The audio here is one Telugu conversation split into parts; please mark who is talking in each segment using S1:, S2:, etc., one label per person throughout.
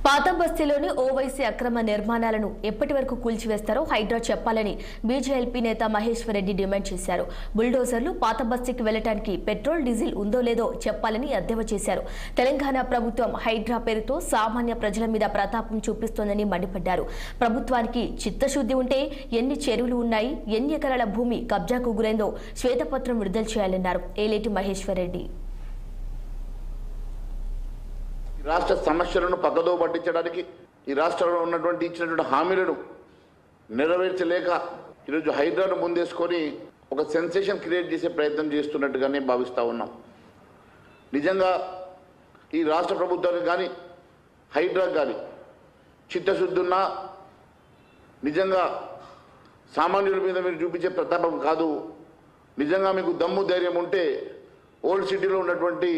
S1: పాత బస్తీలోని ఓవైసీ అక్రమ నిర్మాణాలను ఎప్పటి వరకు కూల్చివేస్తారో హైడ్రా చెప్పాలని బీజేఎల్పీ నేత మహేశ్వర్ రెడ్డి డిమాండ్ చేశారు. బుల్డోజర్లు పాత బస్తీకి వెళ్లడానికి పెట్రోల్ డీజిల్ ఉందో లేదో చెప్పాలని ఎద్దేవా చేశారు. తెలంగాణ ప్రభుత్వం హైడ్రా పేరుతో సామాన్య ప్రజల మీద ప్రతాపం చూపిస్తోందని మండిపడ్డారు. ప్రభుత్వానికి చిత్తశుద్ధి ఉంటే ఎన్ని చెరువులు ఉన్నాయి, ఎన్ని ఎకరాల భూమి కబ్జాకు గురైందో శ్వేతపత్రం విడుదల చేయాలన్నారు. ఏలేటి మహేశ్వర్ రెడ్డి
S2: రాష్ట్ర సమస్యలను పక్కదో పట్టించడానికి ఈ రాష్ట్రంలో ఉన్నటువంటి ఇచ్చినటువంటి హామీలను నెరవేర్చలేక ఈరోజు హైడ్రాను ముందేసుకొని ఒక సెన్సేషన్ క్రియేట్ చేసే ప్రయత్నం చేస్తున్నట్టుగానే భావిస్తూ ఉన్నాం. నిజంగా ఈ రాష్ట్ర ప్రభుత్వానికి కానీ హైడ్రాకు కానీ చిత్తశుద్ధి ఉన్నా నిజంగా సామాన్యుల మీద మీరు చూపించే ప్రతాపం కాదు. నిజంగా మీకు దమ్ము ధైర్యం ఉంటే ఓల్డ్ సిటీలో ఉన్నటువంటి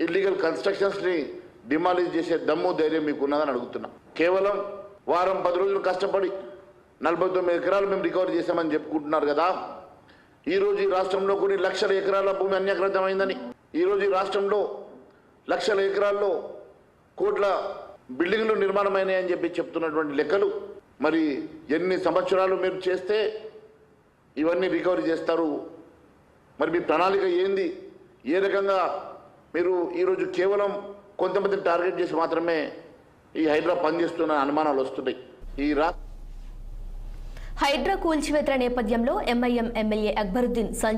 S2: ఇల్లీగల్ కన్స్ట్రక్షన్స్ని డిమాలిష్ చేసే దమ్ము ధైర్యం మీకు ఉన్నదని అడుగుతున్నా. కేవలం వారం 10 రోజులు కష్టపడి 49 ఎకరాలు మేము రికవర్ చేశామని చెప్పుకుంటున్నారు కదా. ఈరోజు ఈ రాష్ట్రంలో కొన్ని లక్షల ఎకరాల భూమి అన్యాక్రాంతమైందని, ఈరోజు ఈ రాష్ట్రంలో లక్షల ఎకరాల్లో కోట్ల బిల్డింగ్లు నిర్మాణమైనాయని చెప్తున్నటువంటి లెక్కలు, మరి ఎన్ని సంవత్సరాలు మీరు చేస్తే ఇవన్నీ రికవరీ చేస్తారు? మరి మీ ప్రణాళిక ఏంది? ఏ రకంగా మీరు ఈరోజు కేవలం కొంతమందిని టార్గెట్ చేసి మాత్రమే ఈ హైడ్రా పనిచేస్తున్న అనుమానాలు వస్తున్నాయి.
S1: హైడ్రా కూల్చివేత నేపథ్యంలో ఎంఐఎం ఎమ్మెల్యే అక్బరుద్దీన్ సంచలన